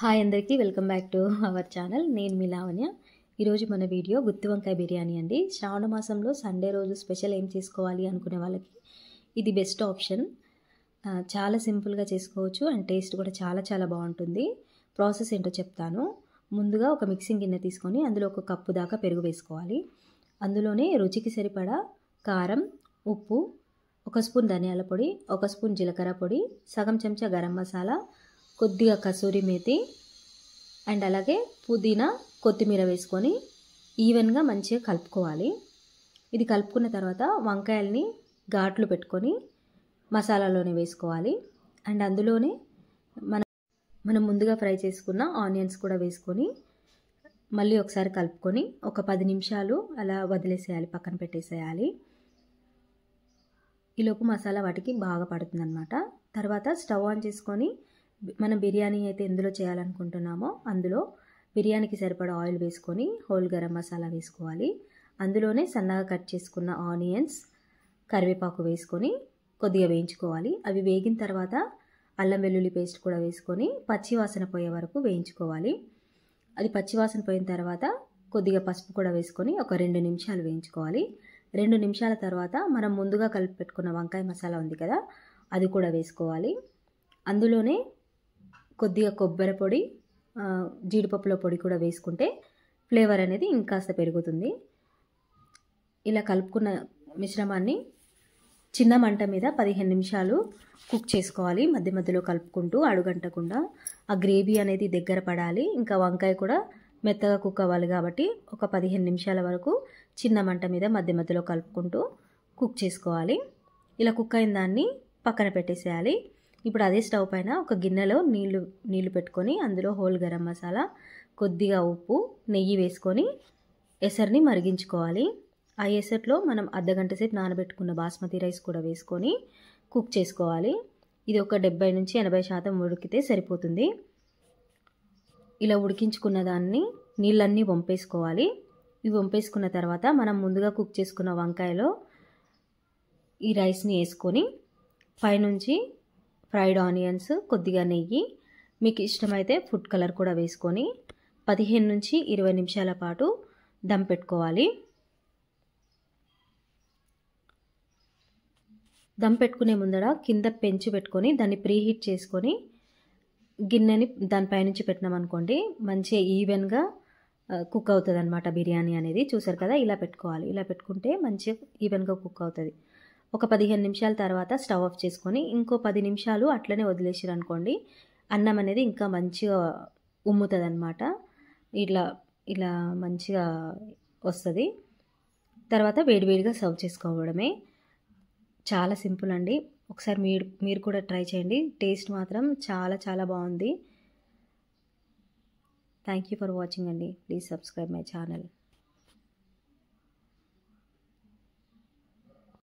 Hi అందరికీ welcome back to our channel. నేను మీ లావణ్య. ఈరోజు మన వీడియో గుత్తి వంకాయ బిర్యానీ అండి. శ్రావణ మాసంలో సండే రోజు స్పెషల్ ఏం చేసుకోవాలి అనుకునే వాళ్ళకి ఇది బెస్ట్ ఆప్షన్. చాలా సింపుల్గా చేసుకోవచ్చు అండ్ టేస్ట్ కూడా చాలా బాగుంటుంది. ప్రాసెస్ ఏంటో చెప్తాను. ముందుగా ఒక మిక్సింగ్ గిన్నె తీసుకొని అందులో ఒక కప్పు దాకా పెరుగు వేసుకోవాలి. అందులోనే రుచికి సరిపడా కారం, ఉప్పు, ఒక స్పూన్ ధనియాల పొడి, ఒక స్పూన్ జీలకర్ర పొడి, సగం చెంచా గరం మసాలా, కొద్దిగా కసూరి మేతి అండ్ అలాగే పుదీనా, కొత్తిమీర వేసుకొని ఈవెన్గా మంచిగా కలుపుకోవాలి. ఇది కలుపుకున్న తర్వాత వంకాయల్ని ఘాట్లు పెట్టుకొని మసాలాలోనే వేసుకోవాలి. అండ్ అందులోనే మనం ముందుగా ఫ్రై చేసుకున్న ఆనియన్స్ కూడా వేసుకొని మళ్ళీ ఒకసారి కలుపుకొని ఒక 10 నిమిషాలు అలా వదిలేసేయాలి, పక్కన పెట్టేసేయాలి. ఈలోపు మసాలా వాటికి బాగా పడుతుందన్నమాట. తర్వాత స్టవ్ ఆన్ చేసుకొని మనం బిర్యానీ అయితే ఎందులో చేయాలనుకుంటున్నామో అందులో బిర్యానీకి సరిపడా ఆయిల్ వేసుకొని హోల్ గరం మసాలా వేసుకోవాలి. అందులోనే సన్నగా కట్ చేసుకున్న ఆనియన్స్, కరివేపాకు వేసుకొని కొద్దిగా వేయించుకోవాలి. అవి వేగిన తర్వాత అల్లం వెల్లుల్లి పేస్ట్ కూడా వేసుకొని పచ్చివాసన పోయే వరకు వేయించుకోవాలి. అది పచ్చివాసన పోయిన తర్వాత కొద్దిగా పసుపు కూడా వేసుకొని ఒక 2 నిమిషాలు వేయించుకోవాలి. 2 నిమిషాల తర్వాత మనం ముందుగా కలిపి పెట్టుకున్న వంకాయ మసాలా ఉంది కదా, అది కూడా వేసుకోవాలి. అందులోనే కొద్దిగా కొబ్బరి పొడి, జీడిపప్పుల పొడి కూడా వేసుకుంటే ఫ్లేవర్ అనేది ఇంకాస్త పెరుగుతుంది. ఇలా కలుపుకున్న మిశ్రమాన్ని చిన్న మంట మీద 15 నిమిషాలు కుక్ చేసుకోవాలి. మధ్య మధ్యలో కలుపుకుంటూ అడుగంటకుండా ఆ గ్రేవీ అనేది దగ్గర పడాలి. ఇంకా వంకాయ కూడా మెత్తగా కుక్ అవ్వాలి కాబట్టి ఒక 15 నిమిషాల వరకు చిన్న మంట మీద మధ్య మధ్యలో కలుపుకుంటూ కుక్ చేసుకోవాలి. ఇలా కుక్ అయిన దాన్ని పక్కన పెట్టేసేయాలి. ఇప్పుడు అదే స్టవ్ పైన ఒక గిన్నెలో నీళ్లు పెట్టుకొని అందులో హోల్ గరం మసాలా, కొద్దిగా ఉప్పు, నెయ్యి వేసుకొని ఎసర్ని మరిగించుకోవాలి. ఆ ఎసర్లో మనం అర్ధగంట సేపు నానబెట్టుకున్న బాస్మతి రైస్ కూడా వేసుకొని కుక్ చేసుకోవాలి. ఇది ఒక 70 నుంచి 80% ఉడికితే సరిపోతుంది. ఇలా ఉడికించుకున్న దాన్ని నీళ్ళన్నీ వంపేసుకోవాలి. ఇవి వంపేసుకున్న తర్వాత మనం ముందుగా కుక్ చేసుకున్న వంకాయలో ఈ రైస్ని వేసుకొని పైనుంచి ఫ్రైడ్ ఆనియన్స్, కొద్దిగా నెయ్యి, మీకు ఇష్టమైతే ఫుడ్ కలర్ కూడా వేసుకొని 15 నుంచి 20 నిమిషాల పాటు దమ్ పెట్టుకోవాలి. దమ్ పెట్టుకునే ముందర కింద పెంచి పెట్టుకొని దాన్ని ప్రీహీట్ చేసుకొని గిన్నెని దానిపైనుంచి పెట్టినామనుకోండి మంచిగా ఈవెన్గా కుక్ అవుతుంది అనమాట బిర్యానీ అనేది. చూసారు కదా, ఇలా పెట్టుకోవాలి. ఇలా పెట్టుకుంటే మంచిగా ఈవెన్గా కుక్ అవుతుంది. ఒక 15 నిమిషాల తర్వాత స్టవ్ ఆఫ్ చేసుకొని ఇంకో 10 నిమిషాలు అట్లనే వదిలేసారు అనుకోండి, అన్నం అనేది ఇంకా మంచిగా ఉమ్ముతుంది అనమాట. ఇలా మంచిగా వస్తుంది. తర్వాత వేడివేడిగా సర్వ్ చేసుకోవడమే. చాలా సింపుల్ అండి. ఒకసారి మీరు కూడా ట్రై చేయండి. టేస్ట్ మాత్రం చాలా బాగుంది. థ్యాంక్ యూ ఫర్ వాచింగ్ అండి. Please subscribe my channel.